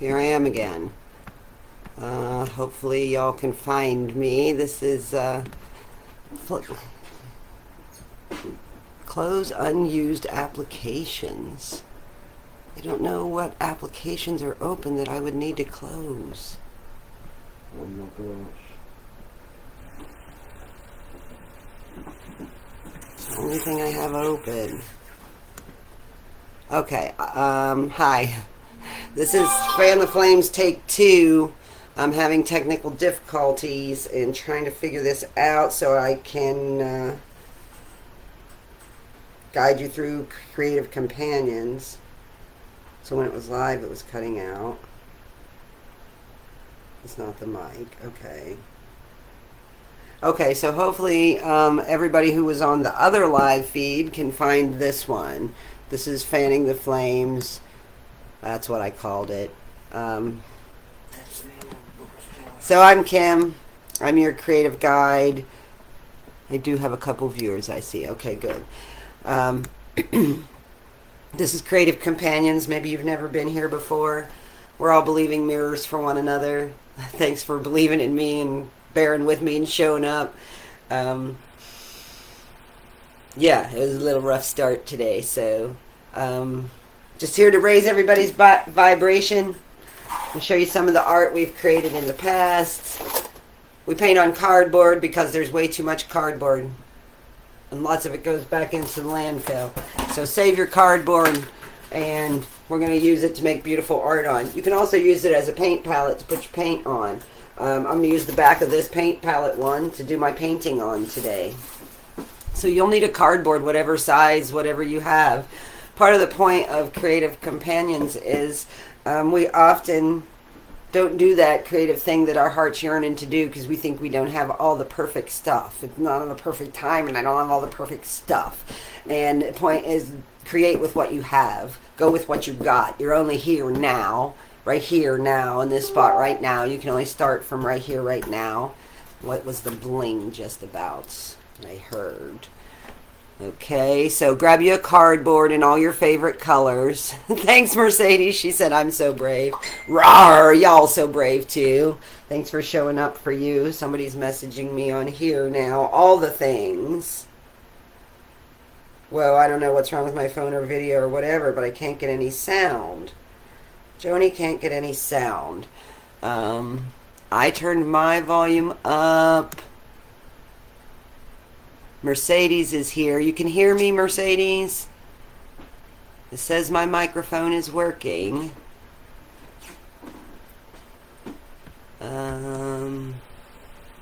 Here I am again. Hopefully y'all can find me. This is close unused applications. I don't know what applications are open that I would need to close. Oh my gosh. It's the only thing I have open. Okay, hi. This is Fan the Flames Take 2. I'm having technical difficulties in trying to figure this out so I can guide you through Creative Companions. So when it was live, it was cutting out. It's not the mic. Okay. Okay, so hopefully everybody who was on the other live feed can find this one. This is Fanning the Flames. That's what I called it. So I'm Kim. I'm your creative guide. I do have a couple viewers, I see. Okay, good. This is Creative Companions. Maybe you've never been here before. We're all believing mirrors for one another. Thanks for believing in me and bearing with me and showing up. Yeah, it was a little rough start today, so just here to raise everybody's vibration and show you some of the art we've created in the past. We paint on cardboard because there's way too much cardboard, and lots of it goes back into the landfill. So save your cardboard, and we're going to use it to make beautiful art on. You can also use it as a paint palette to put your paint on. I'm going to use the back of this paint palette one to do my painting on today. So you'll need a cardboard, whatever size, whatever you have. Part of the point of Creative Companions is we often don't do that creative thing that our heart's yearning to do because we think we don't have all the perfect stuff. It's not on the perfect time, and I don't have all the perfect stuff. And the point is, create with what you have. Go with what you've got. You're only here now, right here now, in this spot right now. You can only start from right here, right now. What was the bling just about? I heard. Okay, so grab you a cardboard in all your favorite colors. Thanks, Mercedes. She said, I'm so brave. Rawr, y'all so brave too. Thanks for showing up for you. Somebody's messaging me on here now. All the things. Well, I don't know what's wrong with my phone or video or whatever, but I can't get any sound. Joni can't get any sound. I turned my volume up. Mercedes is here. You can hear me, Mercedes? It says my microphone is working. How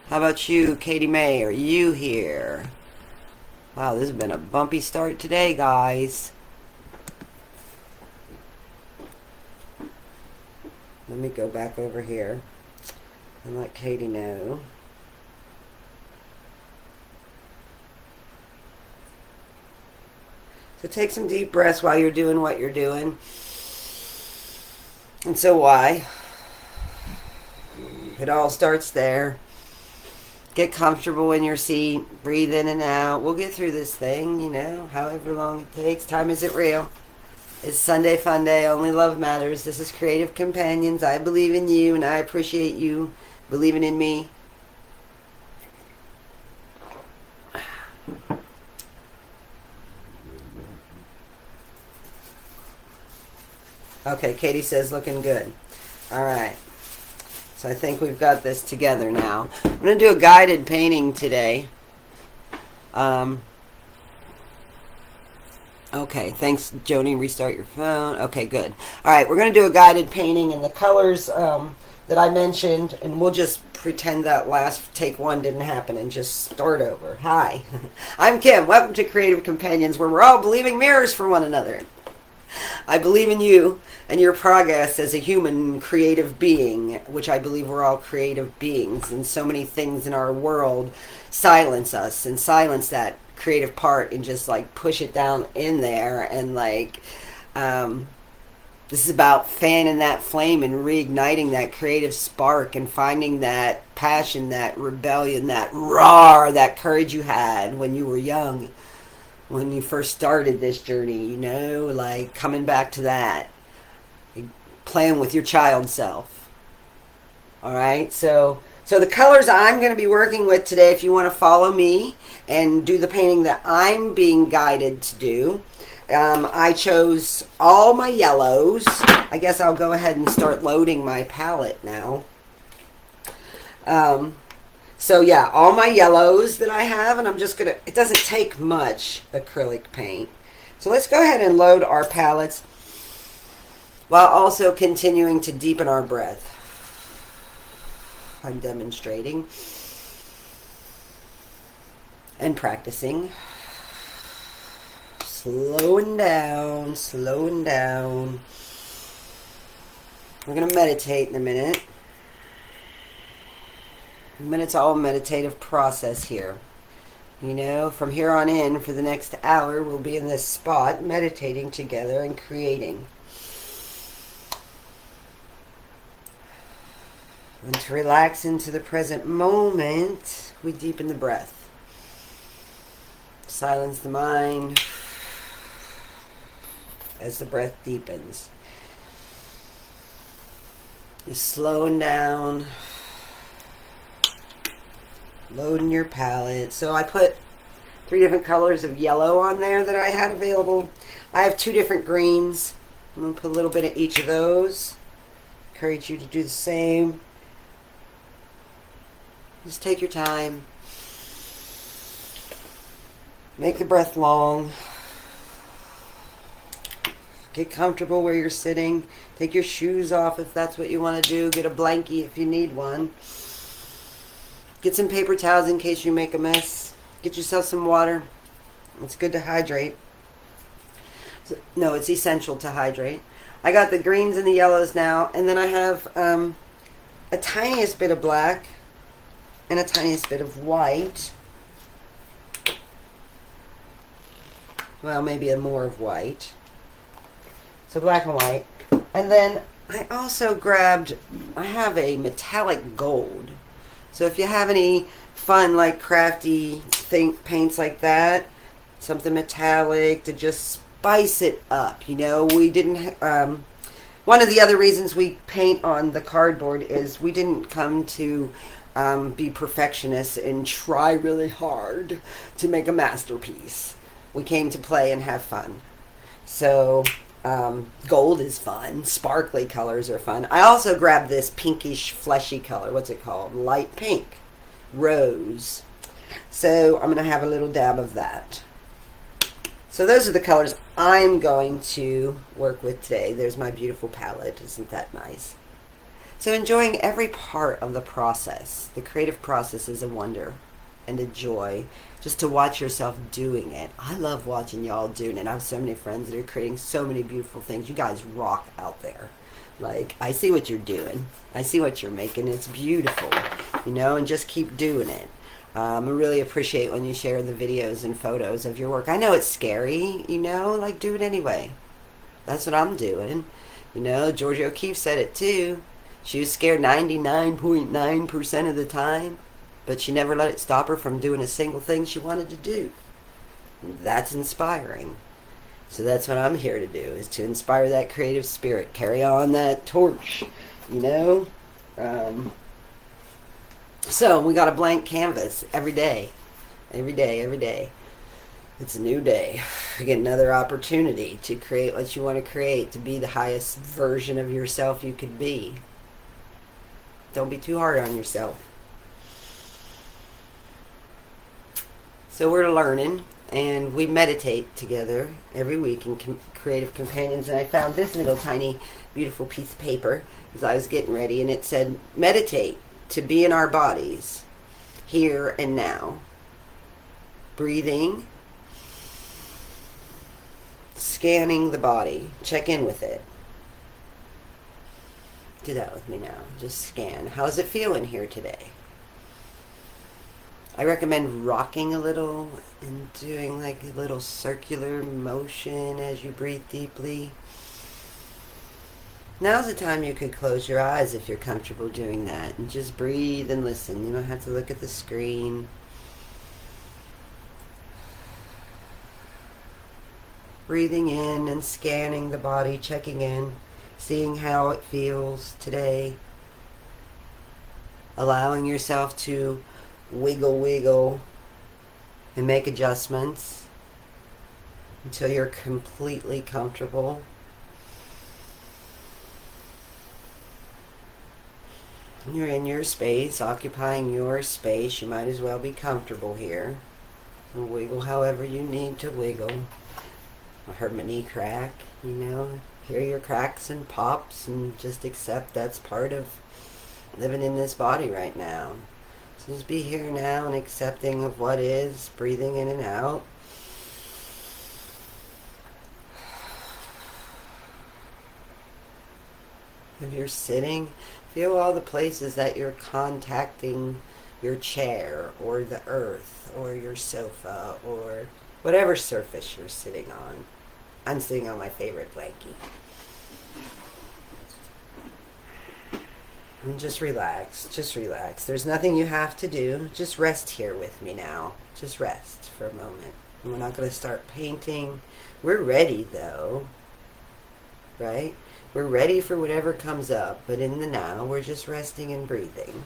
about you, Katie May? Are you here? Wow, this has been a bumpy start today, guys. Let me go back over here and let Katie know. So take some deep breaths while you're doing what you're doing. And so why? It all starts there. Get comfortable in your seat. Breathe in and out. We'll get through this thing, you know, however long it takes. Time isn't real. It's Sunday Fun Day. Only love matters. This is Creative Companions. I believe in you, and I appreciate you believing in me. Okay, Katie says looking good. All right. So I think we've got this together now. I'm going to do a guided painting today. Okay, thanks, Joni. Restart your phone. Okay, good. All right, we're going to do a guided painting in the colors that I mentioned, and we'll just pretend that last take one didn't happen and just start over. Hi, I'm Kim. Welcome to Creative Companions, where we're all believing mirrors for one another. I believe in you and your progress as a human creative being, which I believe we're all creative beings, and so many things in our world silence us and silence that creative part and just like push it down in there, and like this is about fanning that flame and reigniting that creative spark and finding that passion, that rebellion, that roar, that courage you had when you were young, when you first started this journey, you know, like coming back to that. playing with your child self. All right, so the colors I'm going to be working with today, if you want to follow me and do the painting that I'm being guided to do, I chose all my yellows. I guess I'll go ahead and start loading my palette now. So yeah, all my yellows that I have, and I'm just going to, it doesn't take much acrylic paint. So let's go ahead and load our palettes while also continuing to deepen our breath. I'm demonstrating and practicing. Slowing down, slowing down. We're going to meditate in a minute. It's all a meditative process here. You know, from here on in, for the next hour, we'll be in this spot, meditating together and creating. And to relax into the present moment, we deepen the breath. Silence the mind as the breath deepens. You're slowing down, loading your palette. So I put 3 different colors of yellow on there that I had available. I have 2 different greens. I'm going to put a little bit of each of those. Encourage you to do the same. Just take your time. Make the breath long. Get comfortable where you're sitting. Take your shoes off if that's what you want to do. Get a blankie if you need one. Get some paper towels in case you make a mess. Get yourself some water. It's good to hydrate. No, it's essential to hydrate. I got the greens and the yellows now. And then I have a tiniest bit of black and a tiniest bit of white. Well, maybe more of white. So black and white. And then I also grabbed, I have a metallic gold. So if you have any fun, like crafty paints like that, something metallic to just spice it up. You know, we didn't, one of the other reasons we paint on the cardboard is we didn't come to be perfectionists and try really hard to make a masterpiece. We came to play and have fun. So gold is fun. Sparkly colors are fun. I also grabbed this pinkish fleshy color. What's it called? Light pink. Rose. So I'm going to have a little dab of that. So those are the colors I'm going to work with today. There's my beautiful palette. Isn't that nice? So enjoying every part of the process. The creative process is a wonder and a joy. Just to watch yourself doing it. I love watching y'all doing it. I have so many friends that are creating so many beautiful things. You guys rock out there. Like, I see what you're doing. I see what you're making. It's beautiful, you know, and just keep doing it. I really appreciate when you share the videos and photos of your work. I know it's scary, you know, like, do it anyway. That's what I'm doing. You know, Georgia O'Keeffe said it too. She was scared 99.9% of the time. But she never let it stop her from doing a single thing she wanted to do. That's inspiring. So that's what I'm here to do, is to inspire that creative spirit. Carry on that torch, you know? So we got a blank canvas every day. Every day, every day. It's a new day. You get another opportunity to create what you want to create, to be the highest version of yourself you could be. Don't be too hard on yourself. So we're learning, and we meditate together every week in Creative Companions. And I found this little tiny, beautiful piece of paper as I was getting ready, and it said, meditate to be in our bodies, here and now. Breathing, scanning the body, check in with it. Do that with me now. Just scan. How's it feeling here today? I recommend rocking a little and doing like a little circular motion as you breathe deeply. Now's the time you could close your eyes if you're comfortable doing that, and just breathe and listen. You don't have to look at the screen. Breathing in and scanning the body, checking in. seeing how it feels today, allowing yourself to wiggle and make adjustments until you're completely comfortable. You're in your space, occupying your space. You might as well be comfortable here. And wiggle however you need to wiggle. I heard my knee crack, you know. Hear your cracks and pops, and just accept that's part of living in this body right now. So just be here now and accepting of what is, breathing in and out. If you're sitting, feel all the places that you're contacting your chair or the earth or your sofa or whatever surface you're sitting on. I'm sitting on my favorite blankie. And just relax, just relax. There's nothing you have to do. Just rest here with me now. Just rest for a moment. And we're not going to start painting. We're ready though, right? We're ready for whatever comes up, but in the now, we're just resting and breathing.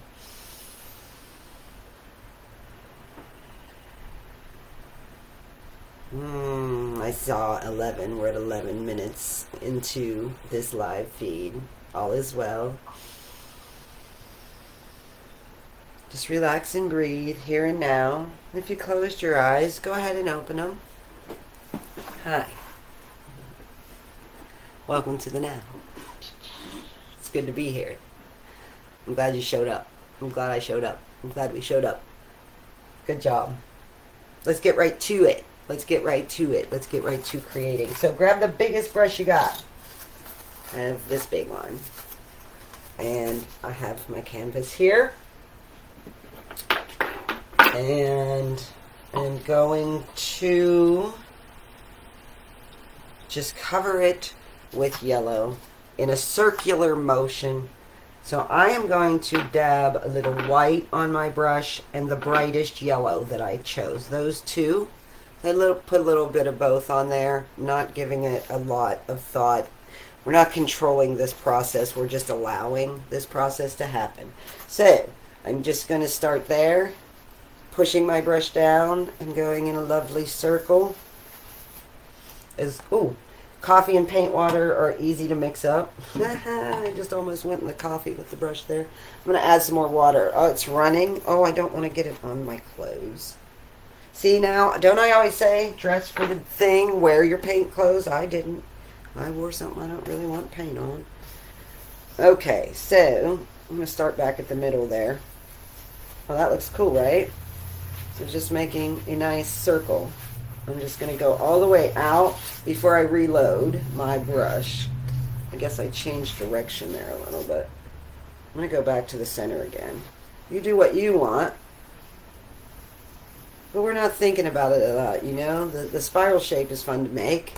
I saw 11. We're at 11 minutes into this live feed. All is well. Just relax and breathe here and now. If you closed your eyes, go ahead and open them. Hi. Welcome to the now. It's good to be here. I'm glad you showed up. I'm glad I showed up. I'm glad we showed up. Good job. Let's get right to it. Let's get right to it. Let's get right to creating. So grab the biggest brush you got. I have this big one. And I have my canvas here. And I'm going to just cover it with yellow in a circular motion. So I am going to dab a little white on my brush and the brightest yellow that I chose. Those two. I put a little bit of both on there, not giving it a lot of thought. We're not controlling this process, we're just allowing this process to happen. So I'm just going to start there, pushing my brush down and going in a lovely circle. Coffee and paint water are easy to mix up. I just almost went in the coffee with the brush there. I'm going to add some more water. Oh, it's running. Oh, I don't want to get it on my clothes. See now, don't I always say, dress for the thing, wear your paint clothes? I didn't. I wore something I don't really want paint on. Okay, so I'm going to start back at the middle there. Oh, that looks cool, right? So just making a nice circle. I'm just going to go all the way out before I reload my brush. I guess I changed direction there a little bit. I'm going to go back to the center again. You do what you want. But we're not thinking about it a lot, you know? The spiral shape is fun to make.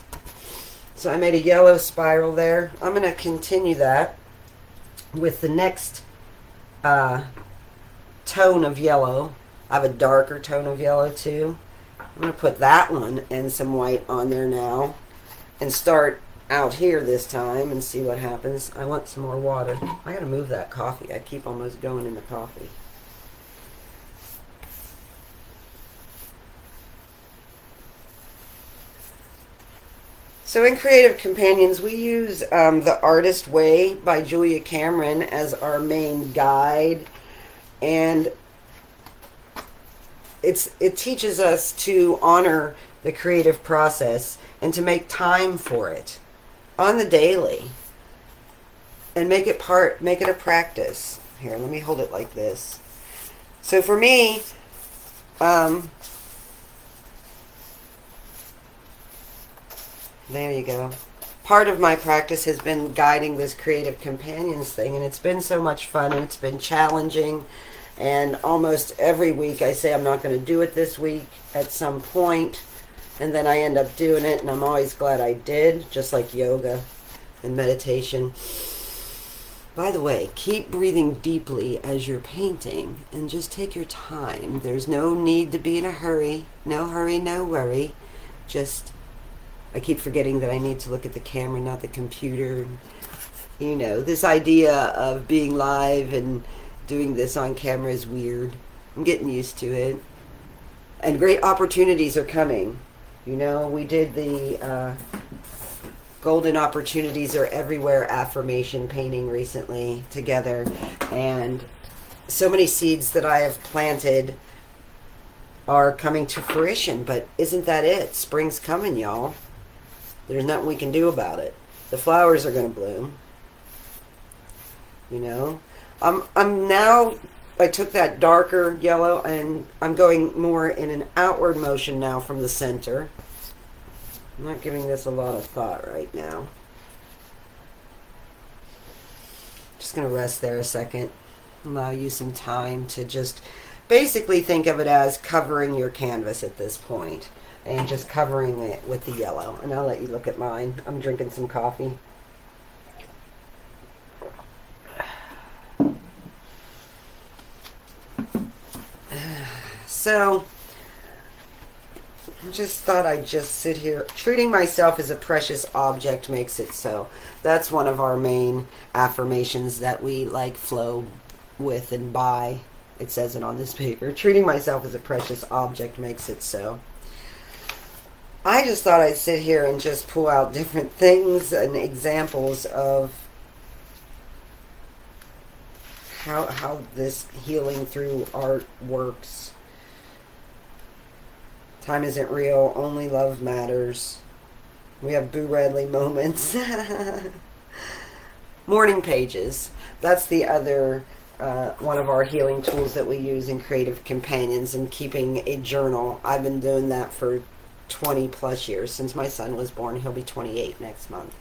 So I made a yellow spiral there. I'm going to continue that with the next tone of yellow. I have a darker tone of yellow too. I'm going to put that one and some white on there now and start out here this time and see what happens. I want some more water. I got to move that coffee. I keep almost going in the coffee. So in Creative Companions, we use The Artist Way by Julia Cameron as our main guide. And it teaches us to honor the creative process and to make time for it on the daily. And make it a practice. Here, let me hold it like this. So for me, there you go. Part of my practice has been guiding this Creative Companions thing, and it's been so much fun, and it's been challenging. And almost every week I say I'm not going to do it this week at some point, and then I end up doing it, and I'm always glad I did, just like yoga and meditation. By the way, keep breathing deeply as you're painting, and just take your time. There's no need to be in a hurry. No hurry, no worry. Just, I keep forgetting that I need to look at the camera, not the computer. You know, this idea of being live and doing this on camera is weird. I'm getting used to it. And great opportunities are coming. You know, we did the Golden Opportunities Are Everywhere affirmation painting recently together. And so many seeds that I have planted are coming to fruition. But isn't that it? Spring's coming, y'all. There's nothing we can do about it. The flowers are going to bloom. You know? I'm now, I took that darker yellow and I'm going more in an outward motion now from the center. I'm not giving this a lot of thought right now. Just going to rest there a second. Allow you some time to just basically think of it as covering your canvas at this point. And just covering it with the yellow. And I'll let you look at mine. I'm drinking some coffee. So, I just thought I'd just sit here. Treating myself as a precious object makes it so. That's one of our main affirmations that we like flow with and by. It says it on this paper. Treating myself as a precious object makes it so. I just thought I'd sit here and just pull out different things and examples of how this healing through art works. Time isn't real, only love matters. We have Boo Radley moments. Morning pages. That's the other one of our healing tools that we use in Creative Companions, and keeping a journal. I've been doing that for 20 plus years. Since my son was born. He'll be 28 next month.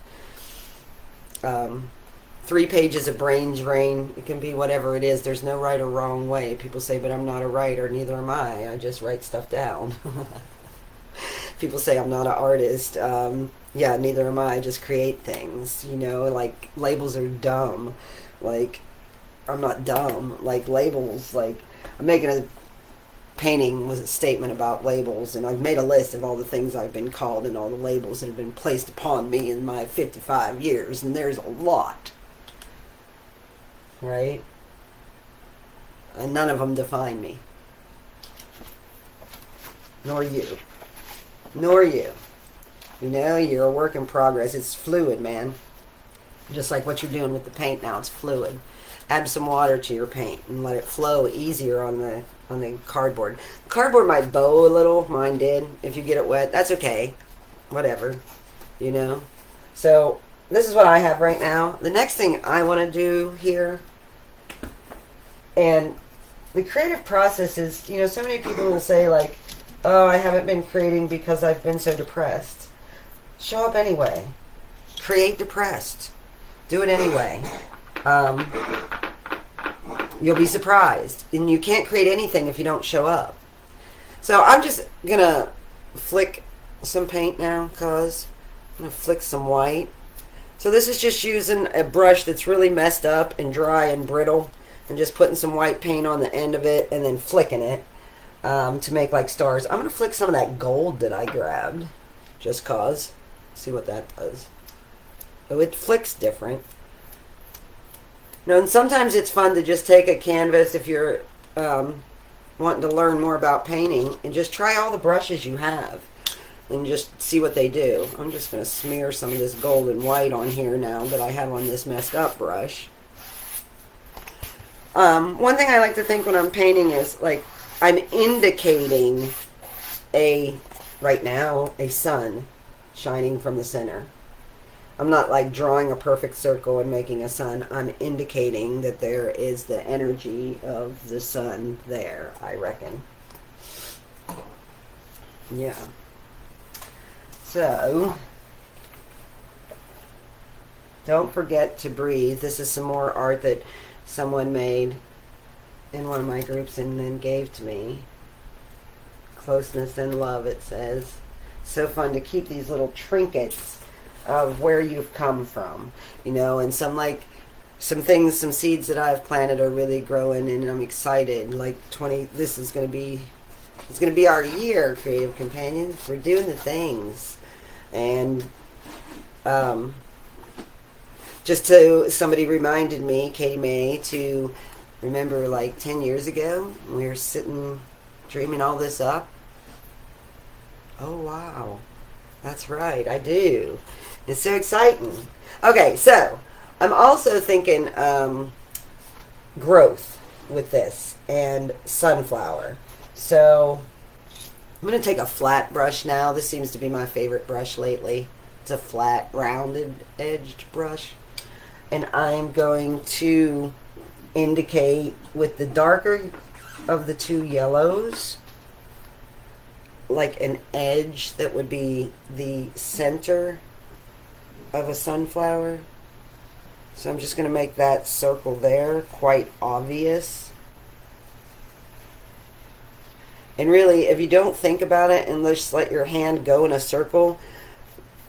3 pages of brain drain. It can be whatever it is. There's no right or wrong way. People say, but I'm not a writer. Neither am I. I just write stuff down. People say I'm not an artist. Yeah, neither am I. I just create things. You know, like labels are dumb. Like, I'm not dumb. Like labels, like I'm making a painting was a statement about labels, and I've made a list of all the things I've been called and all the labels that have been placed upon me in my 55 years, and there's a lot. Right? And none of them define me. Nor you. Nor you. You know, you're a work in progress. It's fluid, man. Just like what you're doing with the paint now. It's fluid. Add some water to your paint and let it flow easier on the cardboard. Cardboard might bow a little. Mine did. If you get it wet, that's okay. Whatever. You know? So, this is what I have right now. The next thing I want to do here, and the creative process is, you know, so many people will say like, oh, I haven't been creating because I've been so depressed. Show up anyway. Create depressed. Do it anyway. You'll be surprised. And you can't create anything if you don't show up. So I'm just going to flick some paint now, because I'm going to flick some white. So this is just using a brush that's really messed up and dry and brittle, and just putting some white paint on the end of it and then flicking it to make like stars. I'm going to flick some of that gold that I grabbed, just cause. See what that does. Oh, it flicks different. You know, and sometimes it's fun to just take a canvas if you're wanting to learn more about painting, and just try all the brushes you have and just see what they do. I'm just going to smear some of this gold and white on here now that I have on this messed up brush. One thing I like to think when I'm painting is like I'm indicating right now, a sun shining from the center. I'm not like drawing a perfect circle and making a sun. I'm indicating that there is the energy of the sun there, I reckon. Yeah. So, don't forget to breathe. This is some more art that someone made in one of my groups and then gave to me. Closeness and love, it says. So fun to keep these little trinkets of where you've come from, you know, and some seeds that I've planted are really growing, and I'm excited. Like this is going to be, it's going to be our year, Creative Companions. We're doing the things, and just to, somebody reminded me, Katie May, to remember like 10 years ago, we were sitting dreaming all this up. Oh, wow. That's right, I do. It's so exciting. Okay, so I'm also thinking growth with this and sunflower. So I'm going to take a flat brush now. This seems to be my favorite brush lately. It's a flat, rounded edged brush. And I'm going to indicate with the darker of the two yellows, like an edge that would be the center of a sunflower. So I'm just going to make that circle there quite obvious. And really, if you don't think about it and just let your hand go in a circle,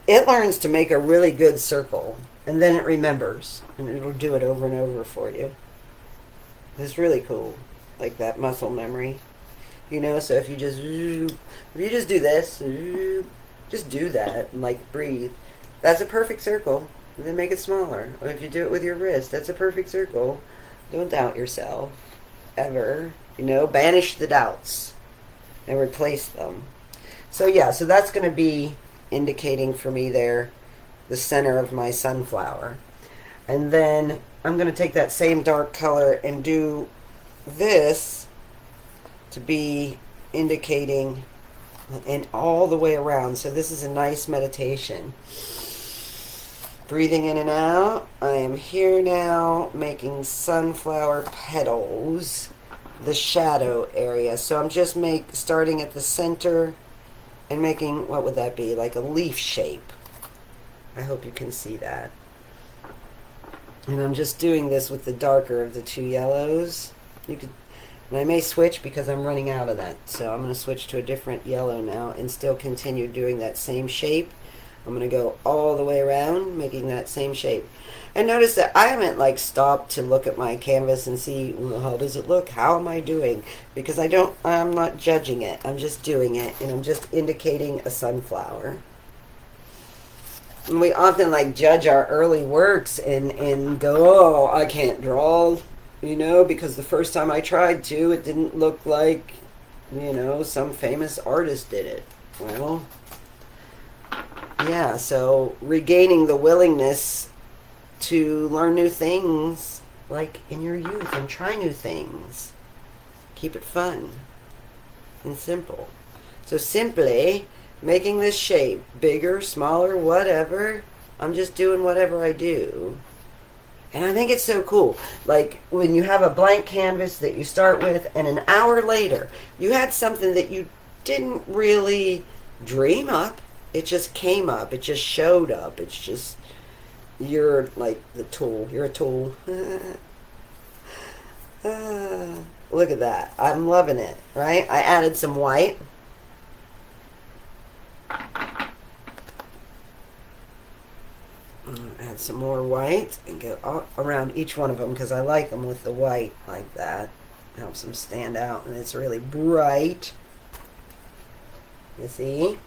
it learns to make a really good circle. And then it remembers. And it'll do it over and over for you. It's really cool. Like that muscle memory. You know, so if you just do this, just do that and like breathe. That's a perfect circle. And then make it smaller. Or if you do it with your wrist, that's a perfect circle. Don't doubt yourself. Ever. You know, banish the doubts. And replace them. So yeah, so that's going to be indicating for me there the center of my sunflower. And then I'm going to take that same dark color and do this to be indicating and all the way around. So this is a nice meditation. Breathing in and out. I am here now making sunflower petals, the shadow area. So I'm just starting at the center and making, what would that be? Like a leaf shape. I hope you can see that. And I'm just doing this with the darker of the two yellows. You could, and I may switch because I'm running out of that. So I'm going to switch to a different yellow now and still continue doing that same shape. I'm going to go all the way around making that same shape. And notice that I haven't like stopped to look at my canvas and see, well, how does it look? How am I doing? Because I'm not judging it. I'm just doing it and I'm just indicating a sunflower. And we often like judge our early works and go, oh, I can't draw, you know, because the first time I tried to, it didn't look like, you know, some famous artist did it. Well, yeah, so regaining the willingness to learn new things, like in your youth, and try new things. Keep it fun and simple. So simply making this shape, bigger, smaller, whatever, I'm just doing whatever I do. And I think it's so cool. Like when you have a blank canvas that you start with, and an hour later, you had something that you didn't really dream up. It just came up. It just showed up. It's just, you're like the tool. You're a tool. Look at that. I'm loving it, right? I added some white. Add some more white and go all around each one of them because I like them with the white like that. Helps them stand out and it's really bright. You see?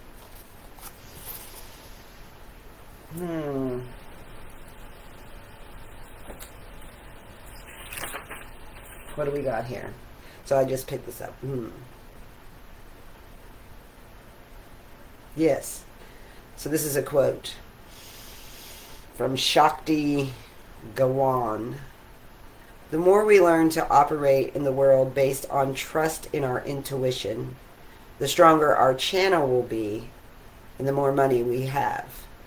What do we got here? So I just picked this up. Yes. So this is a quote from Shakti Gawan. The more we learn to operate in the world based on trust in our intuition, the stronger our channel will be, and the more money we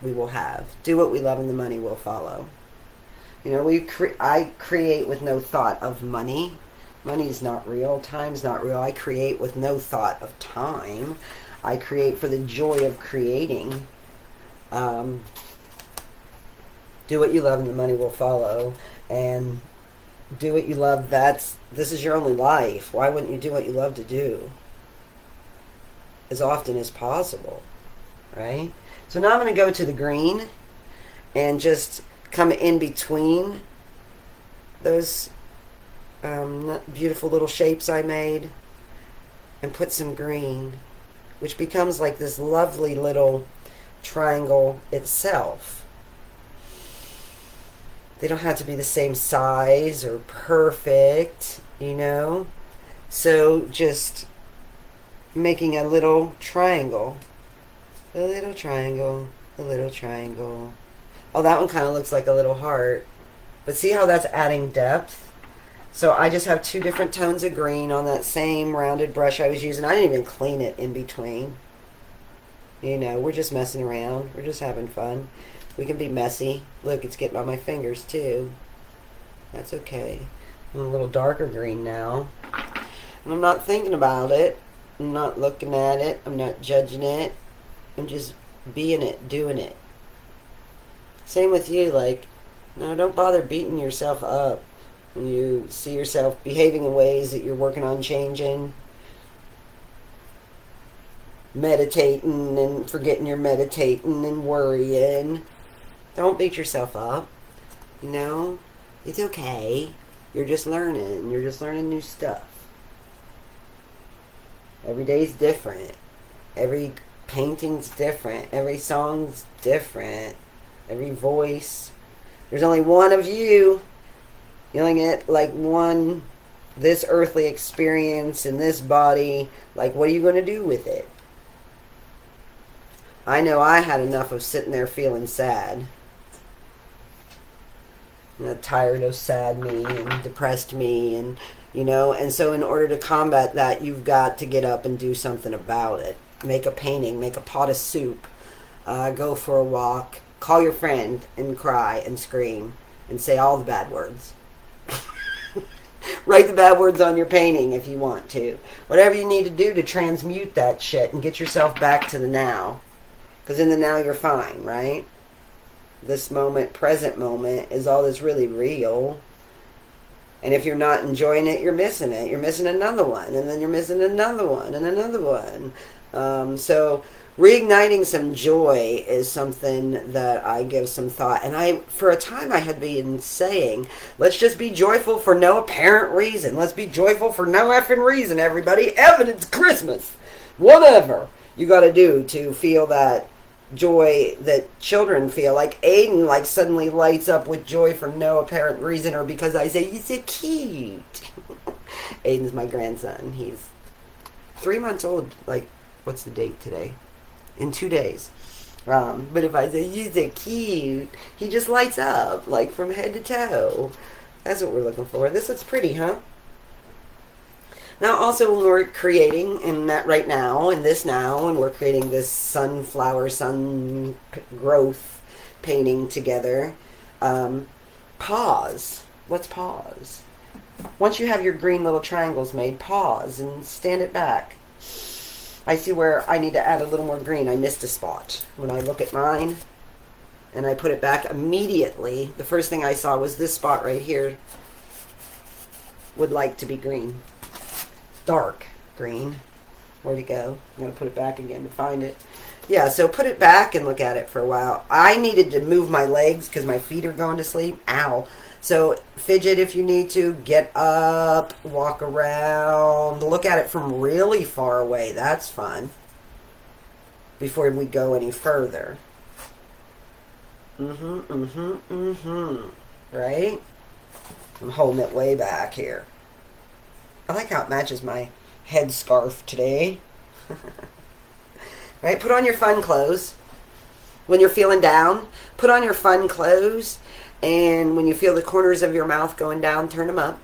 will have. Do what we love and the money will follow. You know, I create with no thought of money. Money is not real. Time's not real. I create with no thought of time. I create for the joy of creating. Do what you love and the money will follow. And do what you love. This is your only life. Why wouldn't you do what you love to do? As often as possible. Right? So now I'm going to go to the green and just come in between those beautiful little shapes I made and put some green, which becomes like this lovely little triangle itself. They don't have to be the same size or perfect, you know? So just making a little triangle. A little triangle. A little triangle. Oh, that one kind of looks like a little heart. But see how that's adding depth? So I just have two different tones of green on that same rounded brush I was using. I didn't even clean it in between. You know, we're just messing around. We're just having fun. We can be messy. Look, it's getting on my fingers too. That's okay. I'm a little darker green now. And I'm not thinking about it. I'm not looking at it. I'm not judging it. I'm just being it, doing it. Same with you. Like, no, don't bother beating yourself up when you see yourself behaving in ways that you're working on changing. Meditating and forgetting you're meditating and worrying. Don't beat yourself up. You know, it's okay. You're just learning. You're just learning new stuff. Every day's different. Every painting's different. Every song's different. Every voice. There's only one of you. You only get like one, this earthly experience in this body. Like, what are you going to do with it? I know I had enough of sitting there feeling sad. Tired of sad me and depressed me, and you know, and so in order to combat that, you've got to get up and do something about it. Make a painting, make a pot of soup, go for a walk, call your friend and cry and scream and say all the bad words. Write the bad words on your painting if you want to. Whatever you need to do to transmute that shit and get yourself back to the now. Because in the now you're fine, right? This moment, present moment, is all that's really real. And if you're not enjoying it, you're missing it. You're missing another one, and then you're missing another one, and another one. So reigniting some joy is something that I give some thought. And for a time, I had been saying, let's just be joyful for no apparent reason. Let's be joyful for no effing reason, everybody. Evidence Christmas. Whatever you got to do to feel that joy that children feel. Like Aiden like suddenly lights up with joy for no apparent reason, or because I say, you're so cute. Aiden's my grandson. He's 3 months old. Like, what's the date today? In 2 days. But if I say, you're so cute, he just lights up, like from head to toe. That's what we're looking for. This looks pretty, huh? Now, also, when we're creating in that right now, in this now, and we're creating this sunflower, sun growth painting together, pause. Let's pause. Once you have your green little triangles made, pause and stand it back. I see where I need to add a little more green. I missed a spot. When I look at mine and I put it back immediately, the first thing I saw was this spot right here would like to be green. Dark green. Where'd it go? I'm going to put it back again to find it. Yeah, so put it back and look at it for a while. I needed to move my legs because my feet are going to sleep. Ow. So fidget if you need to. Get up. Walk around. Look at it from really far away. That's fun. Before we go any further. Right? I'm holding it way back here. I like how it matches my headscarf today. Right? Put on your fun clothes. When you're feeling down, put on your fun clothes. And when you feel the corners of your mouth going down, turn them up.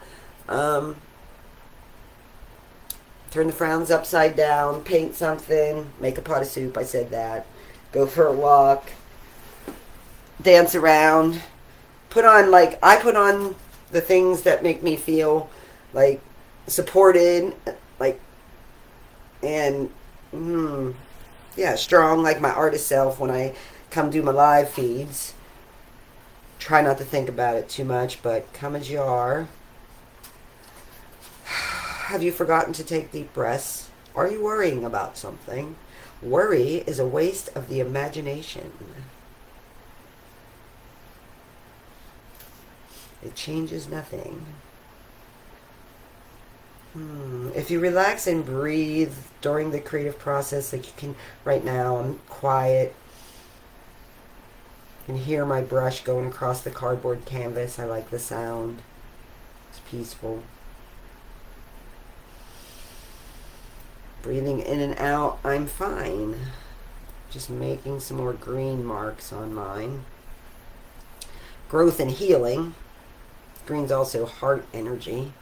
Turn the frowns upside down. Paint something. Make a pot of soup. I said that. Go for a walk. Dance around. Put on, like, I put on the things that make me feel, like, supported, like, and yeah, strong, like my artist self when I come do my live feeds. Try not to think about it too much, but come as you are. Have you forgotten to take deep breaths? Are you worrying about something? Worry is a waste of the imagination. It changes nothing. If you relax and breathe during the creative process, like you can right now, I'm quiet. You can hear my brush going across the cardboard canvas. I like the sound. It's peaceful. Breathing in and out, I'm fine. Just making some more green marks on mine. Growth and healing. Green's also heart energy.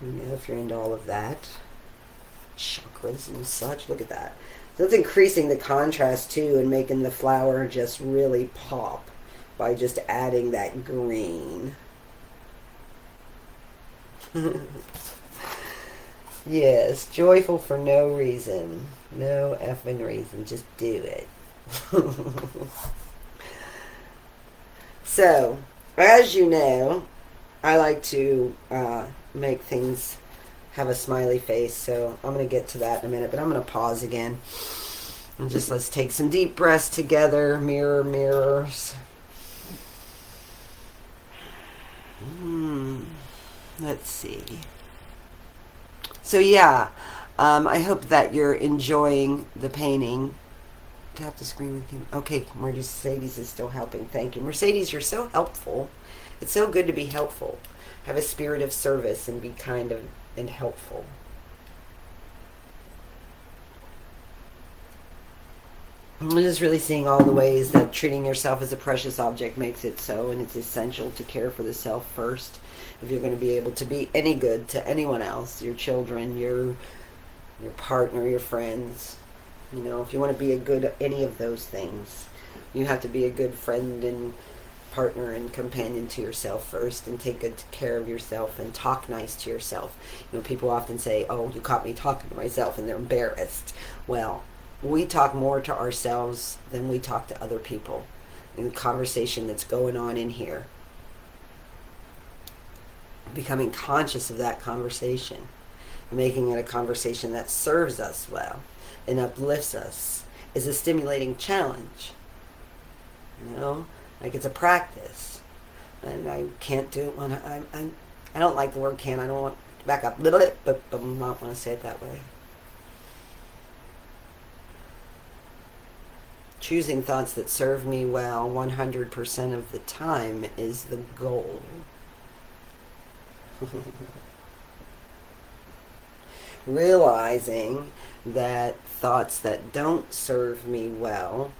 You know, if you're into all of that. Chakras and such. Look at that. So it's increasing the contrast too and making the flower just really pop by just adding that green. Yes, joyful for no reason. No effing reason. Just do it. So, as you know, I like to make things have a smiley face, so I'm going to get to that in a minute, but I'm going to pause again. And just let's take some deep breaths together. Mirror, mirrors. Let's see. So yeah, I hope that you're enjoying the painting. Tap the screen with you. Okay, Mercedes is still helping. Thank you. Mercedes, you're so helpful. It's so good to be helpful. Have a spirit of service and be kind of and helpful. I'm just really seeing all the ways that treating yourself as a precious object makes it so, and it's essential to care for the self first. If you're going to be able to be any good to anyone else, your children, your partner, your friends, you know, if you want to be a good any of those things, you have to be a good friend and partner and companion to yourself first, and take good care of yourself and talk nice to yourself. You know, people often say, "Oh, you caught me talking to myself," and they're embarrassed. Well, we talk more to ourselves than we talk to other people in the conversation that's going on in here. Becoming conscious of that conversation, making it a conversation that serves us well and uplifts us is a stimulating challenge. You know, like it's a practice, and I can't do it when I don't like the word "can." I don't want to back up, but I not want to say it that way. Choosing thoughts that serve me well 100% of the time is the goal. Realizing that thoughts that don't serve me well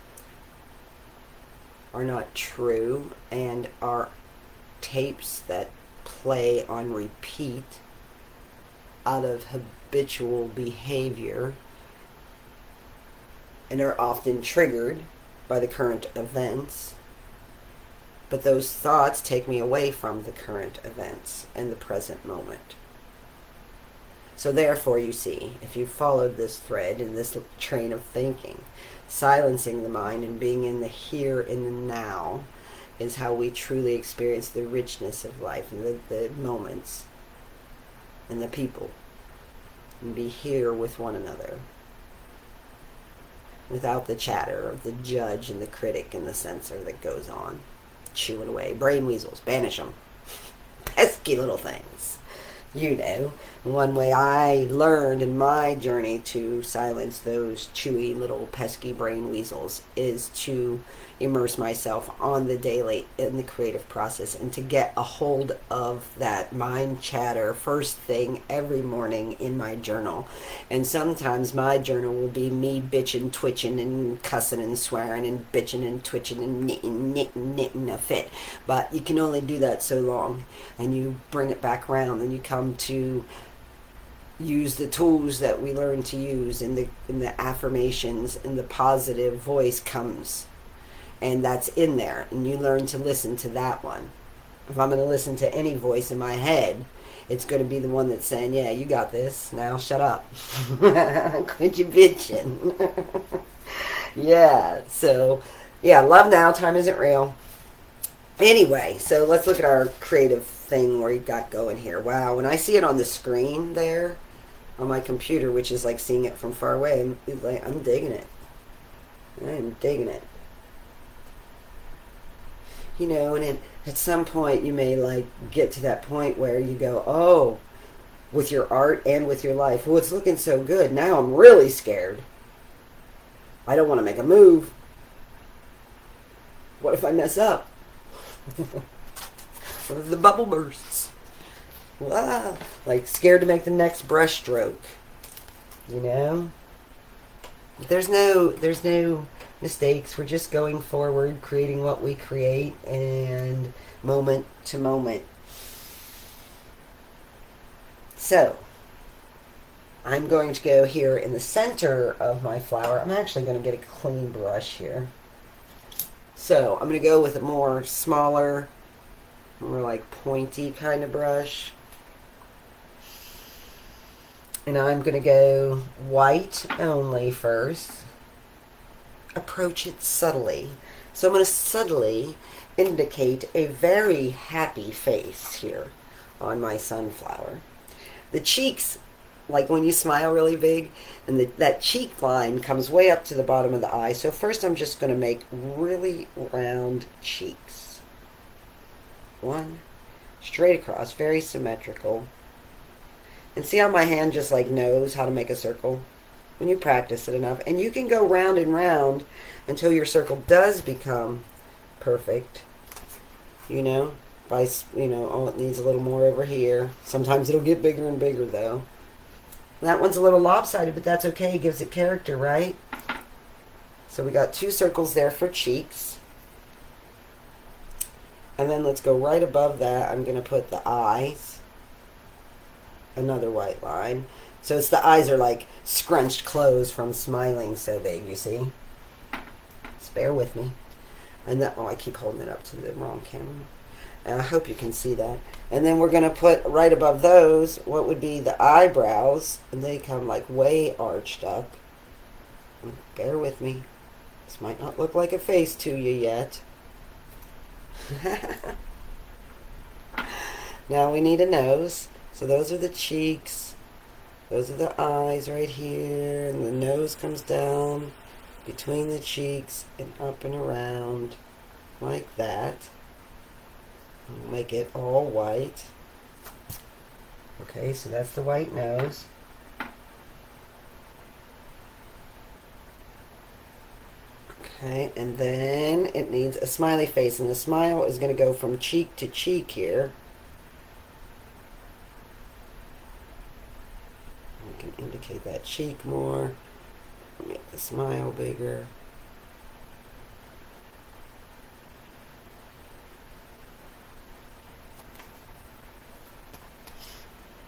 are not true and are tapes that play on repeat out of habitual behavior and are often triggered by the current events. But those thoughts take me away from the current events and the present moment. So therefore, you see, if you followed this thread in this train of thinking, silencing the mind and being in the here and the now is how we truly experience the richness of life and the moments and the people, and be here with one another without the chatter of the judge and the critic and the censor that goes on. Chew it away. Brain weasels. Banish them. Pesky little things. You know, one way I learned in my journey to silence those chewy little pesky brain weasels is to immerse myself on the daily in the creative process and to get a hold of that mind chatter first thing every morning in my journal. And sometimes my journal will be me bitching, twitching, and cussing and swearing and bitching and twitching and knitting a fit. But you can only do that so long, and you bring it back around and you come to use the tools that we learn to use, and the affirmations and the positive voice comes. And that's in there, and you learn to listen to that one. If I'm going to listen to any voice in my head, it's going to be the one that's saying, "Yeah, you got this. Now shut up. Quit your bitching." Yeah, so, yeah, love now. Time isn't real. Anyway, so let's look at our creative thing where you got going here. Wow, when I see it on the screen there on my computer, which is like seeing it from far away, I'm digging it. I'm digging it. You know, and at some point you may like get to that point where you go, "Oh, with your art and with your life, well, it's looking so good. Now I'm really scared. I don't want to make a move." What if I mess up? What if the bubble bursts? Ah, like scared to make the next brush stroke. You know? There's no mistakes. We're just going forward, creating what we create, and moment to moment. So, I'm going to go here in the center of my flower. I'm actually going to get a clean brush here. So, I'm going to go with a more smaller, more like pointy kind of brush. And I'm going to go white only first. Approach it subtly. So I'm going to subtly indicate a very happy face here on my sunflower. The cheeks, like when you smile really big, and that cheek line comes way up to the bottom of the eye. So first I'm just going to make really round cheeks. One, straight across, very symmetrical. And see how my hand just like knows how to make a circle? When you practice it enough. And you can go round and round until your circle does become perfect. You know? By, you know, oh, it needs a little more over here. Sometimes it'll get bigger and bigger though. That one's a little lopsided, but that's okay. It gives it character, right? So we got 2 circles there for cheeks. And then let's go right above that. I'm going to put the eyes. Another white line. So it's the eyes are like scrunched closed from smiling so big, you see? Just bear with me. And that, oh, I keep holding it up to the wrong camera. And I hope you can see that. And then we're going to put right above those what would be the eyebrows. And they come like way arched up. Bear with me. This might not look like a face to you yet. Now we need a nose. So those are the cheeks, those are the eyes right here, and the nose comes down between the cheeks and up and around like that. We'll make it all white. Okay, so that's the white nose. Okay, and then it needs a smiley face, and the smile is going to go from cheek to cheek here. Indicate that cheek more. Make the smile bigger.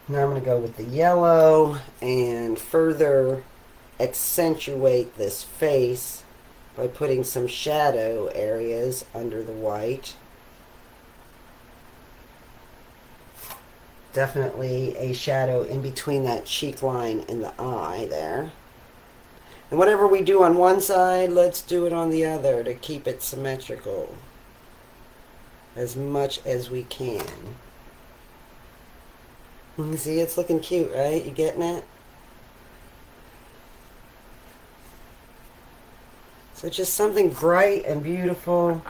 Now I'm going to go with the yellow and further accentuate this face by putting some shadow areas under the white. Definitely a shadow in between that cheek line and the eye there. And whatever we do on one side, let's do it on the other to keep it symmetrical as much as we can. You see, it's looking cute, right? You getting it? So just something bright and beautiful.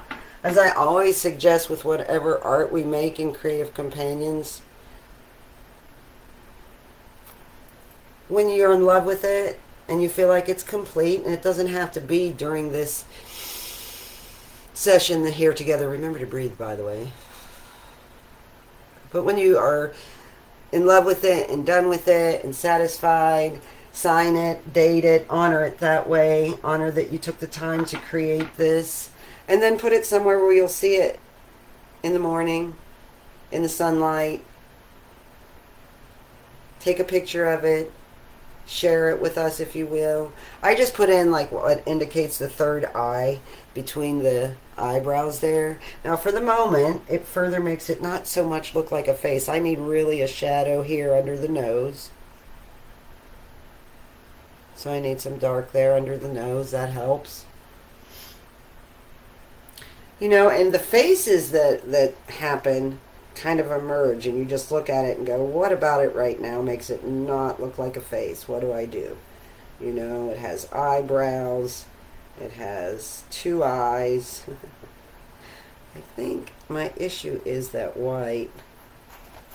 As I always suggest with whatever art we make in Creative Companions, when you're in love with it and you feel like it's complete, and it doesn't have to be during this session here together. Remember to breathe, by the way. But when you are in love with it and done with it and satisfied, sign it, date it, honor it that way. Honor that you took the time to create this. And then put it somewhere where you'll see it in the morning, in the sunlight. Take a picture of it. Share it with us if you will. I just put in like what indicates the third eye between the eyebrows there. Now for the moment, it further makes it not so much look like a face. I need really a shadow here under the nose. So I need some dark there under the nose. That helps. You know, and the faces that happen kind of emerge, and you just look at it and go, what about it right now makes it not look like a face? What do I do? You know, it has eyebrows, it has 2 eyes. I think my issue is that white.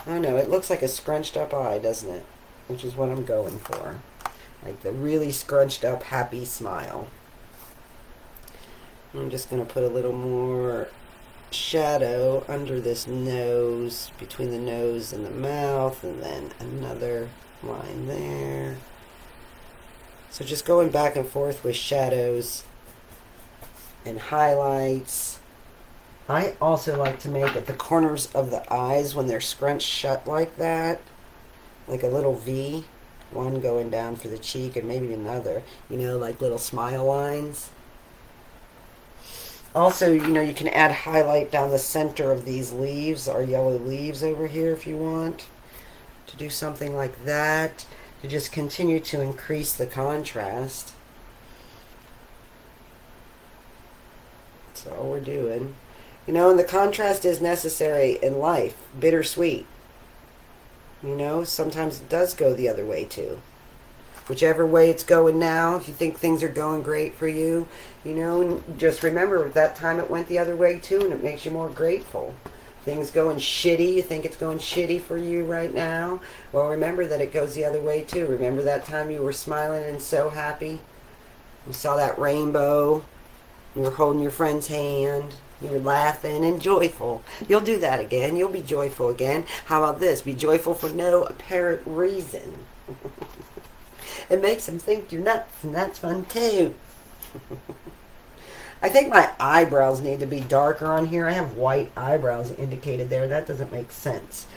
Oh no, it looks like a scrunched up eye, doesn't it? Which is what I'm going for. Like the really scrunched up happy smile. I'm just going to put a little more shadow under this nose, between the nose and the mouth, and then another line there. So just going back and forth with shadows and highlights. I also like to make at the corners of the eyes when they're scrunched shut like that, like a little V, one going down for the cheek and maybe another, you know, like little smile lines. Also, you know, you can add highlight down the center of these leaves, our yellow leaves over here if you want to do something like that, to just continue to increase the contrast. That's all we're doing. You know, and the contrast is necessary in life. Bittersweet. You know, sometimes it does go the other way too. Whichever way it's going now, if you think things are going great for you, you know, just remember at that time it went the other way too, and it makes you more grateful. Things going shitty, you think it's going shitty for you right now? Well, remember that it goes the other way too. Remember that time you were smiling and so happy? You saw that rainbow, you were holding your friend's hand, you were laughing and joyful. You'll do that again. You'll be joyful again. How about this? Be joyful for no apparent reason. It makes them think you're nuts, and that's fun too. I think my eyebrows need to be darker on here. I have white eyebrows indicated there. That doesn't make sense.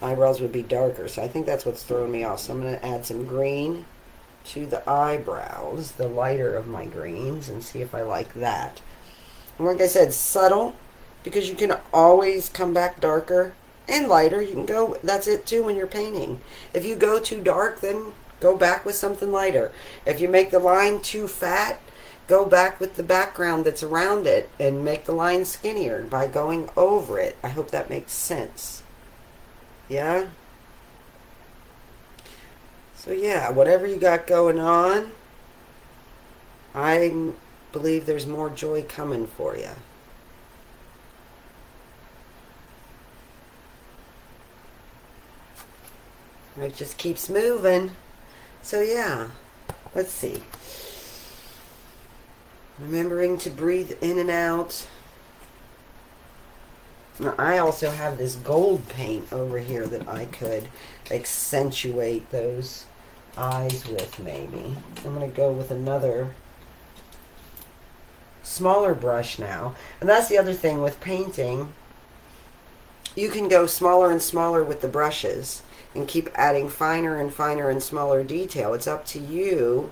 Eyebrows would be darker, so I think that's what's throwing me off. So I'm going to add some green to the eyebrows, the lighter of my greens, and see if I like that. And like I said, subtle, because you can always come back darker and lighter. You can go, that's it too when you're painting. If you go too dark, then go back with something lighter. If you make the line too fat, go back with the background that's around it and make the line skinnier by going over it. I hope that makes sense. Yeah? So yeah, whatever you got going on, I believe there's more joy coming for you. It just keeps moving. So yeah, let's see. Remembering to breathe in and out. Now, I also have this gold paint over here that I could accentuate those eyes with maybe. I'm going to go with another smaller brush now. And that's the other thing with painting. You can go smaller and smaller with the brushes and keep adding finer and finer and smaller detail. It's up to you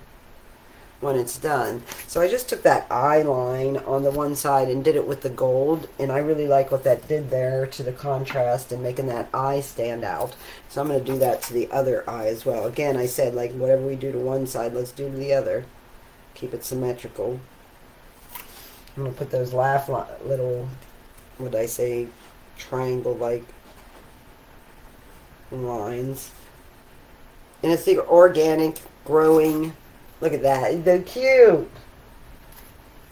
when it's done. So I just took that eye line on the one side and did it with the gold, and I really like what that did there to the contrast and making that eye stand out. So I'm going to do that to the other eye as well. Again, I said, like, whatever we do to one side, let's do to the other. Keep it symmetrical. I'm going to put those little, what did I say, triangle-like lines. And it's the organic, growing. Look at that. They're cute.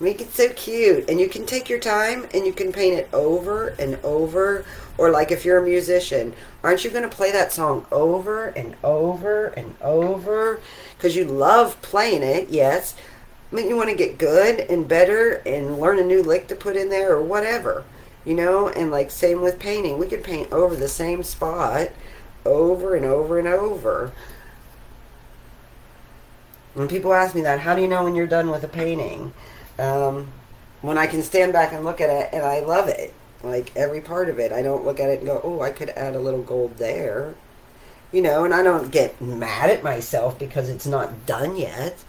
Make it so cute. And you can take your time and you can paint it over and over. Or like if you're a musician, aren't you going to play that song over and over and over? Because you love playing it, yes. I mean, you want to get good and better and learn a new lick to put in there or whatever. You know, and like same with painting. We could paint over the same spot over and over and over. When people ask me that, how do you know when you're done with a painting? When I can stand back and look at it and I love it. Like every part of it. I don't look at it and go, oh, I could add a little gold there. You know, and I don't get mad at myself because it's not done yet.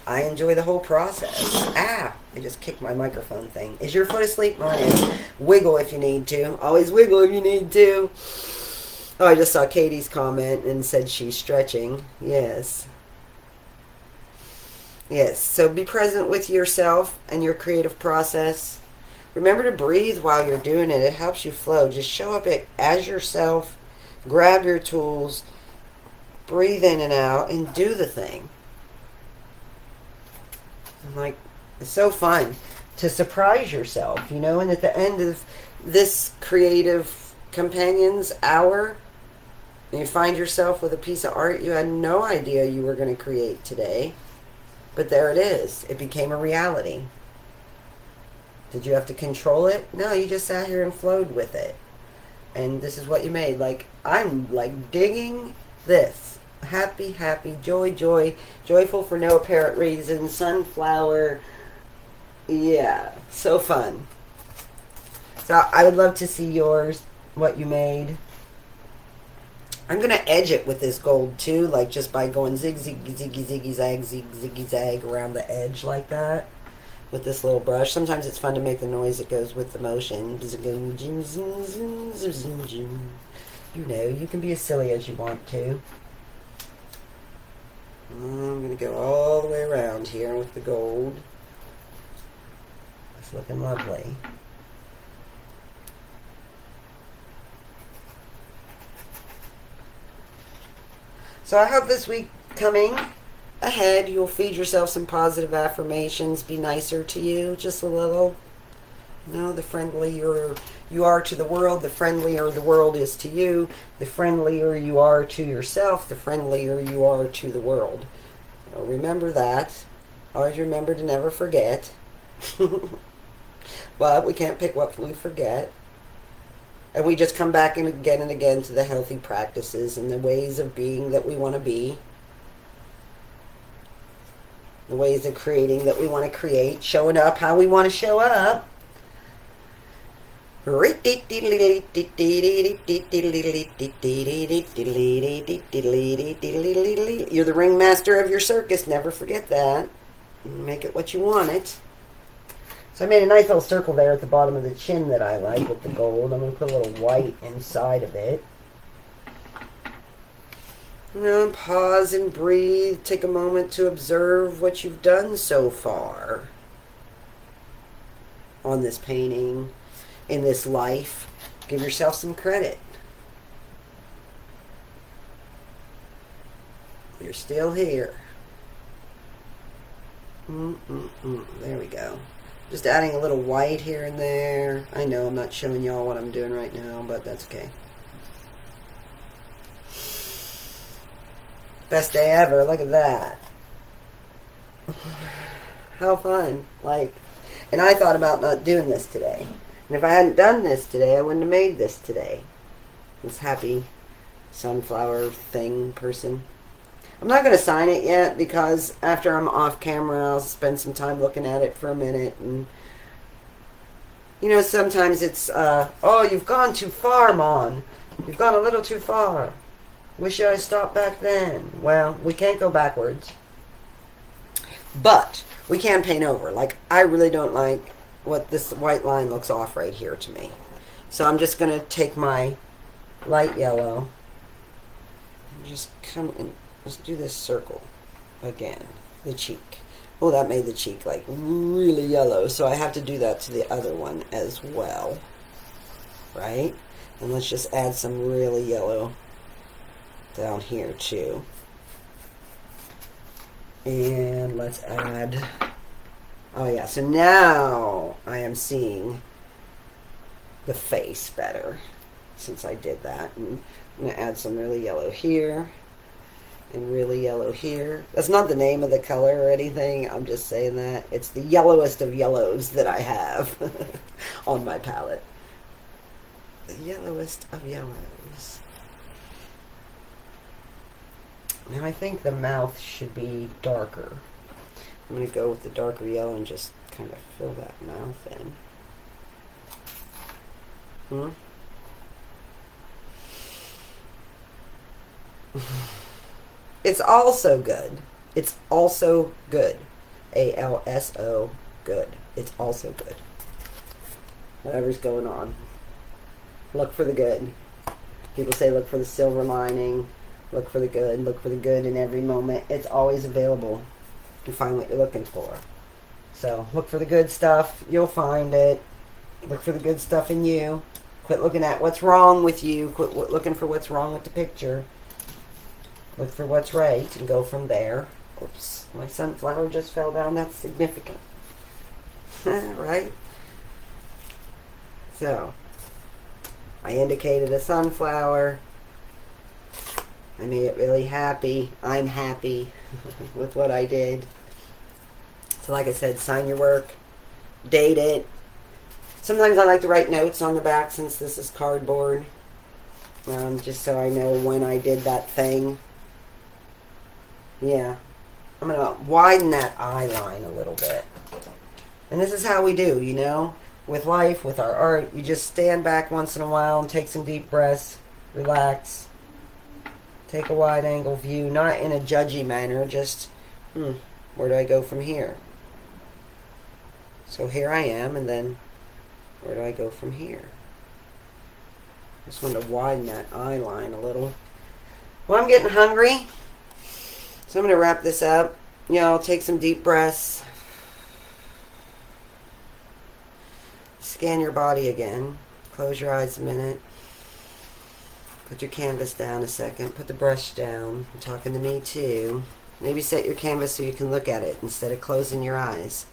I enjoy the whole process. Ah, I just kicked my microphone thing. Is your foot asleep? Mine is. Wiggle if you need to. Always wiggle if you need to. Oh, I just saw Katie's comment and said she's stretching. Yes. Yes, so be present with yourself and your creative process. Remember to breathe while you're doing it. It helps you flow. Just show up as yourself. Grab your tools. Breathe in and out and do the thing. And like, it's so fun to surprise yourself, you know, and at the end of this creative companions hour, you find yourself with a piece of art you had no idea you were going to create today. But there it is. It became a reality. Did you have to control it? No, you just sat here and flowed with it. And this is what you made. Like, I'm like digging this. Happy, happy, joy, joy, joyful for no apparent reason, sunflower. Yeah, so fun. So I would love to see yours, what you made. I'm going to edge it with this gold too, like just by going zig, zig, ziggy, ziggy, zag, zig, ziggy, zag around the edge like that with this little brush. Sometimes it's fun to make the noise that goes with the motion. You know, you can be as silly as you want to. I'm going to go all the way around here with the gold. It's looking lovely. So I hope this week coming ahead, you'll feed yourself some positive affirmations. Be nicer to you, just a little. You know, the friendlier you are to the world, the friendlier the world is to you. The friendlier you are to yourself, the friendlier you are to the world. So remember that. Always remember to never forget. But we can't pick what we forget. And we just come back and again to the healthy practices and the ways of being that we want to be. The ways of creating that we want to create. Showing up how we want to show up. You're the ringmaster of your circus. Never forget that. Make it what you want it. So I made a nice little circle there at the bottom of the chin that I like with the gold. I'm going to put a little white inside of it. And pause and breathe. Take a moment to observe what you've done so far on this painting, in this life. Give yourself some credit. You're still here. There we go. Just adding a little white here and there. I know I'm not showing y'all what I'm doing right now, but that's okay. Best day ever. Look at that. How fun. Like, and I thought about not doing this today. And if I hadn't done this today, I wouldn't have made this today. This happy sunflower thing person. I'm not going to sign it yet because after I'm off camera, I'll spend some time looking at it for a minute. And, you know, sometimes it's, oh, you've gone too far, Mon. You've gone a little too far. Wish I stopped back then. Well, we can't go backwards. But we can paint over. Like, I really don't like what this white line looks off right here to me. So I'm just going to take my light yellow and just come in. Let's do this circle again. The cheek. Oh, that made the cheek like really yellow. So I have to do that to the other one as well. Right? And let's just add some really yellow down here too. And let's add... Oh yeah, so now I am seeing the face better since I did that. And I'm going to add some really yellow here. And really yellow here. That's not the name of the color or anything. I'm just saying that. It's the yellowest of yellows that I have on my palette. The yellowest of yellows. Now I think the mouth should be darker. I'm going to go with the darker yellow and just kind of fill that mouth in. It's also good. It's also good. A-L-S-O, good. It's also good. Whatever's going on. Look for the good. People say look for the silver lining. Look for the good. Look for the good in every moment. It's always available to find what you're looking for. So look for the good stuff. You'll find it. Look for the good stuff in you. Quit looking at what's wrong with you. Quit looking for what's wrong with the picture. Look for what's right and go from there. Oops, my sunflower just fell down. That's significant. Right? So, I indicated a sunflower. I made it really happy. I'm happy with what I did. So like I said, sign your work. Date it. Sometimes I like to write notes on the back since this is cardboard. Just so I know when I did that thing. Yeah. I'm going to widen that eye line a little bit. And this is how we do, you know? With life, with our art, you just stand back once in a while and take some deep breaths. Relax. Take a wide angle view, not in a judgy manner, just, where do I go from here? So here I am, and then where do I go from here? Just want to widen that eye line a little. Well, I'm getting hungry, so I'm going to wrap this up. You know, take some deep breaths. Scan your body again. Close your eyes a minute. Put your canvas down a second. Put the brush down. You're talking to me too. Maybe set your canvas so you can look at it instead of closing your eyes.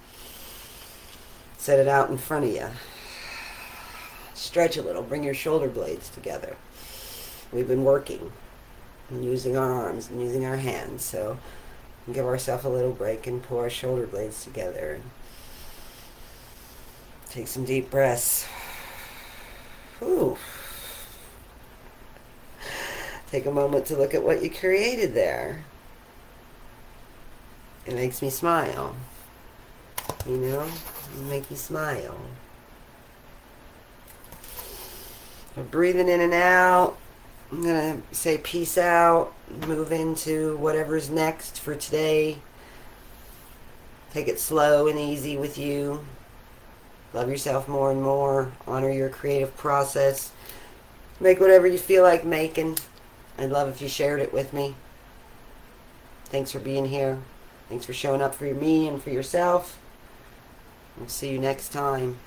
Set it out in front of you. Stretch a little. Bring your shoulder blades together. We've been working and using our arms and using our hands, so give ourselves a little break and pull our shoulder blades together. Take some deep breaths. Ooh. Take a moment to look at what you created there. It makes me smile. You know? It makes me smile. We're breathing in and out. I'm going to say peace out. Move into whatever's next for today. Take it slow and easy with you. Love yourself more and more. Honor your creative process. Make whatever you feel like making. I'd love if you shared it with me. Thanks for being here. Thanks for showing up for me and for yourself. We'll see you next time.